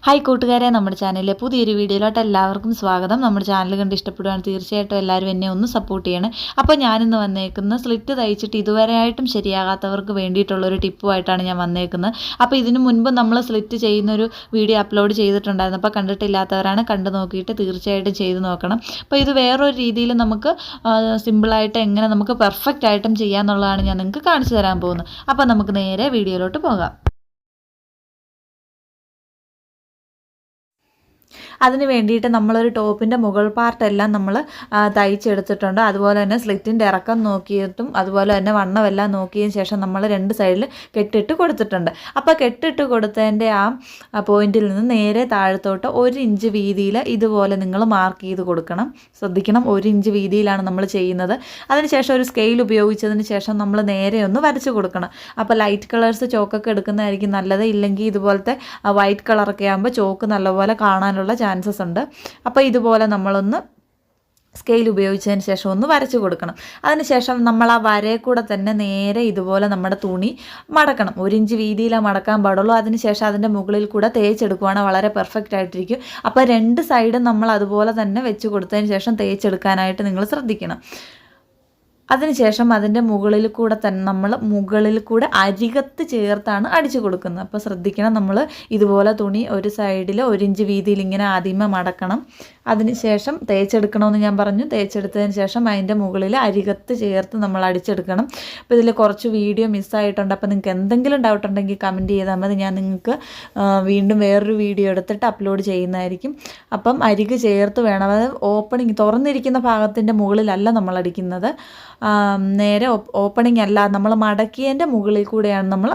Hi കൂട്ടുകാരെ, നമ്മുടെ ചാനലിലെ പുതിയൊരു വീഡിയോയിലോട്ട് എല്ലാവർക്കും സ്വാഗതം. നമ്മുടെ ചാനൽ കണ്ട് ഇഷ്ടപ്പെടുകയാണ് തീർച്ചയായിട്ടും എല്ലാവരും എന്നെ ഒന്ന് സപ്പോർട്ട് ചെയ്യണം. അപ്പോൾ ഞാനിന്ന് വന്നേക്കുന്ന സ്ലിറ്റ് തയ്ച്ചിട്ട് ഇതുവരെയായിട്ടും ശരിയാകാത്തവർക്ക് വേണ്ടിയിട്ടുള്ളൊരു ടിപ്പുമായിട്ടാണ് ഞാൻ വന്നേക്കുന്നത്. അപ്പോൾ ഇതിനു മുൻപ് നമ്മൾ സ്ലിറ്റ് ചെയ്യുന്നൊരു വീഡിയോ അപ്ലോഡ് ചെയ്തിട്ടുണ്ടായിരുന്നു. അപ്പോൾ കണ്ടിട്ടില്ലാത്തവരാണ്, കണ്ടു നോക്കിയിട്ട് തീർച്ചയായിട്ടും ചെയ്ത് നോക്കണം. അപ്പോൾ ഇത് വേറൊരു രീതിയിൽ നമുക്ക് സിമ്പിളായിട്ട് എങ്ങനെ നമുക്ക് പെർഫെക്റ്റ് ആയിട്ടും ചെയ്യാമെന്നുള്ളതാണ് ഞാൻ നിങ്ങൾക്ക് കാണിച്ചു തരാൻ പോകുന്നത്. അപ്പോൾ നമുക്ക് നേരെ വീഡിയോയിലോട്ട് പോകാം. അതിന് വേണ്ടിയിട്ട് നമ്മളൊരു ടോപ്പിൻ്റെ മുകൾ പാർട്ടെല്ലാം നമ്മൾ തയ്ച്ചെടുത്തിട്ടുണ്ട്. അതുപോലെ തന്നെ സ്ലിറ്റിൻ്റെ ഇറക്കം നോക്കിയിട്ടും അതുപോലെ തന്നെ വണ്ണമെല്ലാം നോക്കിയതിന് ശേഷം നമ്മൾ രണ്ട് സൈഡിൽ കെട്ടിട്ട് കൊടുത്തിട്ടുണ്ട്. അപ്പോൾ കെട്ടിട്ട് കൊടുത്തതിൻ്റെ ആ പോയിന്റിൽ നിന്ന് നേരെ താഴത്തോട്ട് 1 ഇഞ്ച് വീതിയിൽ ഇതുപോലെ നിങ്ങൾ മാർക്ക് ചെയ്ത് കൊടുക്കണം. ശ്രദ്ധിക്കണം, 1 ഇഞ്ച് വീതിയിലാണ് നമ്മൾ ചെയ്യുന്നത്. അതിനുശേഷം ഒരു സ്കെയിൽ ഉപയോഗിച്ചതിന് ശേഷം നമ്മൾ നേരെ ഒന്ന് വരച്ച് കൊടുക്കണം. അപ്പോൾ ലൈറ്റ് കളേഴ്സ് ചോക്കൊക്കെ എടുക്കുന്നതായിരിക്കും നല്ലത്. ഇല്ലെങ്കിൽ ഇതുപോലത്തെ വൈറ്റ് കളറൊക്കെ ആകുമ്പോൾ ചോക്ക് നല്ലപോലെ കാണാനുള്ള ചാൻസസ് ഉണ്ട്. അപ്പോൾ ഇതുപോലെ നമ്മളൊന്ന് സ്കെയിൽ ഉപയോഗിച്ചതിന് ശേഷം ഒന്ന് വരച്ച് കൊടുക്കണം. അതിനുശേഷം നമ്മൾ ആ വരയെ കൂടെ തന്നെ നേരെ ഇതുപോലെ നമ്മുടെ തുണി മടക്കണം. 1 ഇഞ്ച് വീതിയിലാണ് മടക്കാൻ പാടുള്ളൂ. അതിനുശേഷം അതിൻ്റെ മുകളിൽ കൂടെ തേച്ചെടുക്കുവാണെങ്കിൽ വളരെ പെർഫെക്റ്റ് ആയിട്ടിരിക്കും. അപ്പോൾ 2 സൈഡും നമ്മൾ അതുപോലെ തന്നെ വെച്ച് കൊടുത്തതിന് ശേഷം തേച്ചെടുക്കാനായിട്ട് നിങ്ങൾ ശ്രദ്ധിക്കണം. അതിനുശേഷം അതിൻ്റെ മുകളിൽ കൂടെ തന്നെ നമ്മൾ മുകളിൽ കൂടെ അരികത്ത് ചേർത്താണ് അടിച്ചു കൊടുക്കുന്നത്. അപ്പോൾ ശ്രദ്ധിക്കണം, നമ്മൾ ഇതുപോലെ തുണി ഒരു സൈഡിൽ 1 ഇഞ്ച് വീതിയിൽ ഇങ്ങനെ ആദ്യമേ മടക്കണം. അതിനുശേഷം തേച്ചെടുക്കണമെന്ന് ഞാൻ പറഞ്ഞു. തേച്ചെടുത്തതിന് ശേഷം അതിൻ്റെ മുകളിൽ അരികത്ത് ചേർത്ത് നമ്മൾ അടിച്ചെടുക്കണം. അപ്പോൾ ഇതിൽ കുറച്ച് വീഡിയോ മിസ്സായിട്ടുണ്ട്. അപ്പോൾ നിങ്ങൾക്ക് എന്തെങ്കിലും ഡൗട്ട് ഉണ്ടെങ്കിൽ കമൻറ്റ് ചെയ്താൽ മതി. ഞാൻ നിങ്ങൾക്ക് വീണ്ടും വേറൊരു വീഡിയോ എടുത്തിട്ട് അപ്ലോഡ് ചെയ്യുന്നതായിരിക്കും. അപ്പം അരിക് ചേർത്ത് വേണം. അത് ഓപ്പണിങ് തുറന്നിരിക്കുന്ന ഭാഗത്തിൻ്റെ മുകളിലല്ല നമ്മൾ അടിക്കുന്നത്, നേരെ ഓപ്പണിംഗ് അല്ല, നമ്മൾ മടക്കിയതിൻ്റെ മുകളിൽ കൂടെയാണ് നമ്മൾ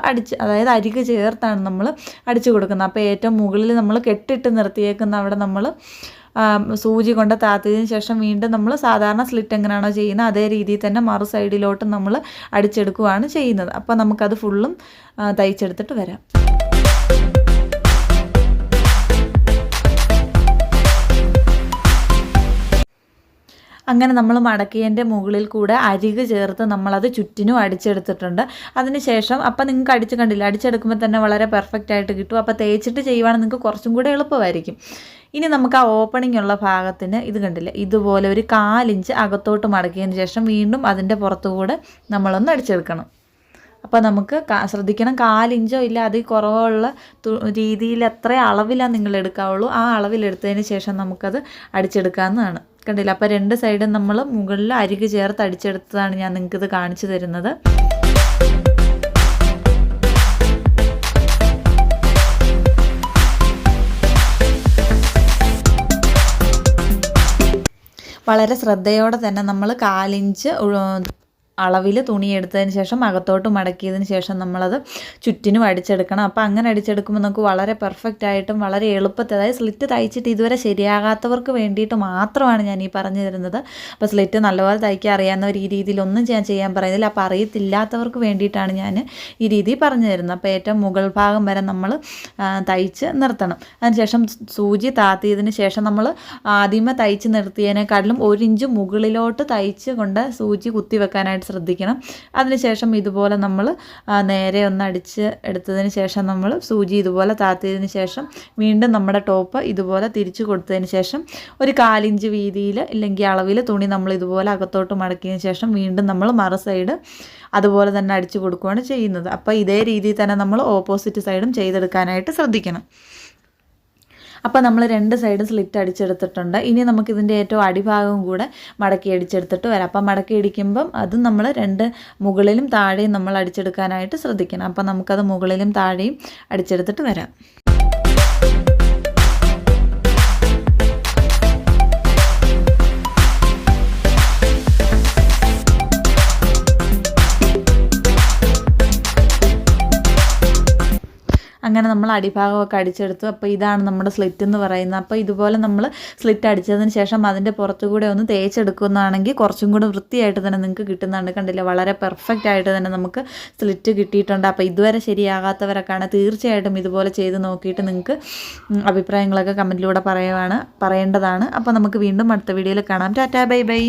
അതായത് അരിക് ചേർത്താണ് നമ്മൾ അടിച്ചു കൊടുക്കുന്നത്. അപ്പോൾ ഏറ്റവും മുകളിൽ നമ്മൾ കെട്ടിട്ട് നിർത്തിയേക്കുന്ന അവിടെ നമ്മൾ സൂചി കൊണ്ട് താത്തിയതിന് ശേഷം വീണ്ടും നമ്മൾ സാധാരണ സ്ലിറ്റ് എങ്ങനെയാണോ ചെയ്യുന്നത് അതേ രീതിയിൽ തന്നെ മറു സൈഡിലോട്ട് നമ്മൾ അടിച്ചെടുക്കുകയാണ് ചെയ്യുന്നത്. അപ്പോൾ നമുക്കത് ഫുള്ളും തയ്ച്ചെടുത്തിട്ട് വരാം. അങ്ങനെ നമ്മൾ മടക്കിയതിൻ്റെ മുകളിൽ കൂടെ അരിക് ചേർത്ത് നമ്മളത് ചുറ്റിനും അടിച്ചെടുത്തിട്ടുണ്ട്. അതിനുശേഷം അപ്പം നിങ്ങൾക്ക് അടിച്ച് കണ്ടില്ല, അടിച്ചെടുക്കുമ്പോൾ തന്നെ വളരെ പെർഫെക്റ്റ് ആയിട്ട് കിട്ടും. അപ്പോൾ തേച്ചിട്ട് ചെയ്യുവാണെങ്കിൽ നിങ്ങൾക്ക് കുറച്ചും കൂടെ എളുപ്പമായിരിക്കും. ഇനി നമുക്ക് ആ ഓപ്പണിംഗ് ഉള്ള ഭാഗത്തിന് ഇത് കണ്ടില്ല, ഇതുപോലെ ഒരു 1/4 ഇഞ്ച് അകത്തോട്ട് മടക്കിയതിന് ശേഷം വീണ്ടും അതിൻ്റെ പുറത്തുകൂടെ നമ്മളൊന്ന് അടിച്ചെടുക്കണം. അപ്പോൾ നമുക്ക് ശ്രദ്ധിക്കണം, 1/4 ഇഞ്ചോ ഇല്ല അതിൽ കുറവുള്ള രീതിയിൽ എത്ര അളവിലാണ് നിങ്ങൾ എടുക്കാവുള്ളൂ, ആ അളവിലെടുത്തതിന് ശേഷം നമുക്കത് അടിച്ചെടുക്കാവുന്നതാണ്. കണ്ടില്ല, അപ്പോൾ 2 സൈഡും നമ്മൾ മുകളിൽ അരിക് ചേർത്ത് അടിച്ചെടുത്തതാണ് ഞാൻ നിങ്ങൾക്കിത് കാണിച്ചു തരുന്നത്. വളരെ ശ്രദ്ധയോടെ തന്നെ നമ്മൾ 1/4 ഇഞ്ച് അളവിൽ തുണി എടുത്തതിന് ശേഷം അകത്തോട്ട് മടക്കിയതിന് ശേഷം നമ്മളത് ചുറ്റിനും അടിച്ചെടുക്കണം. അപ്പോൾ അങ്ങനെ അടിച്ചെടുക്കുമ്പോൾ നമുക്ക് വളരെ പെർഫെക്റ്റ് ആയിട്ടും വളരെ എളുപ്പത്തിൽ, അതായത് സ്ലിറ്റ് തയ്ച്ചിട്ട് ഇതുവരെ ശരിയാകാത്തവർക്ക് വേണ്ടിയിട്ട് മാത്രമാണ് ഞാൻ ഈ പറഞ്ഞു തരുന്നത്. അപ്പോൾ സ്ലിറ്റ് നല്ലപോലെ തയ്ക്കാൻ അറിയാവുന്നവർ ഈ രീതിയിലൊന്നും ഞാൻ ചെയ്യാൻ പറയുന്നില്ല. അപ്പോൾ അറിയത്തില്ലാത്തവർക്ക് വേണ്ടിയിട്ടാണ് ഞാൻ ഈ രീതി പറഞ്ഞു തരുന്നത്. അപ്പോൾ ഏറ്റവും മുകൾ ഭാഗം വരെ നമ്മൾ തയ്ച്ച് നിർത്തണം. അതിനുശേഷം സൂചി താത്തിയതിന് ശേഷം നമ്മൾ ആദ്യമേ തയ്ച്ച് നിർത്തിയതിനേക്കാട്ടിലും 1 ഇഞ്ച് മുകളിലോട്ട് തയ്ച്ച് കൊണ്ട് സൂചി കുത്തി വെക്കാനായിട്ട് ശ്രദ്ധിക്കണം. അതിനുശേഷം ഇതുപോലെ നമ്മൾ നേരെ ഒന്ന് അടിച്ച് എടുത്തതിന് ശേഷം നമ്മൾ സൂചി ഇതുപോലെ താത്തിയതിന് ശേഷം വീണ്ടും നമ്മുടെ ടോപ്പ് ഇതുപോലെ തിരിച്ചു കൊടുത്തതിന് ശേഷം ഒരു 1/4 ഇഞ്ച് വീതിയിൽ ഇല്ലെങ്കിൽ അളവിൽ തുണി നമ്മൾ ഇതുപോലെ അകത്തോട്ട് മടക്കിയതിന് ശേഷം വീണ്ടും നമ്മൾ മറു സൈഡ് അതുപോലെ തന്നെ അടിച്ചു കൊടുക്കുകയാണ് ചെയ്യുന്നത്. അപ്പോൾ ഇതേ രീതിയിൽ തന്നെ നമ്മൾ ഓപ്പോസിറ്റ് സൈഡും ചെയ്തെടുക്കാനായിട്ട് ശ്രദ്ധിക്കണം. അപ്പോൾ നമ്മൾ 2 സൈഡും സ്ലിറ്റ് അടിച്ചെടുത്തിട്ടുണ്ട്. ഇനി നമുക്കിതിൻ്റെ ഏറ്റവും അടിഭാഗവും കൂടെ മടക്കി അടിച്ചെടുത്തിട്ട് വരാം. അപ്പോൾ മടക്കി അടിക്കുമ്പം അത് നമ്മൾ 2 മുകളിലും താഴെയും നമ്മൾ അടിച്ചെടുക്കാനായിട്ട് ശ്രദ്ധിക്കണം. അപ്പോൾ നമുക്കത് മുകളിലും താഴെയും അടിച്ചെടുത്തിട്ട് വരാം. അങ്ങനെ നമ്മൾ അടിഭാഗമൊക്കെ അടിച്ചെടുത്തു. അപ്പോൾ ഇതാണ് നമ്മുടെ സ്ലിറ്റ് എന്ന് പറയുന്നത്. അപ്പോൾ ഇതുപോലെ നമ്മൾ സ്ലിറ്റ് അടിച്ചതിന് ശേഷം അതിൻ്റെ പുറത്തുകൂടെ ഒന്ന് തേച്ചെടുക്കുന്നതാണെങ്കിൽ കുറച്ചും കൂടെ വൃത്തിയായിട്ട് തന്നെ നിങ്ങൾക്ക് കിട്ടുന്നുണ്ട്. കണ്ടില്ല, വളരെ പെർഫെക്റ്റ് ആയിട്ട് തന്നെ നമുക്ക് സ്ലിറ്റ് കിട്ടിയിട്ടുണ്ട്. അപ്പോൾ ഇതുവരെ ശരിയാകാത്തവരൊക്കെയാണ് തീർച്ചയായിട്ടും ഇതുപോലെ ചെയ്ത് നോക്കിയിട്ട് നിങ്ങൾക്ക് അഭിപ്രായങ്ങളൊക്കെ കമൻറ്റിലൂടെ പറയേണ്ടതാണ്. അപ്പോൾ നമുക്ക് വീണ്ടും അടുത്ത വീഡിയോയിൽ കാണാം. Tata, bye bye.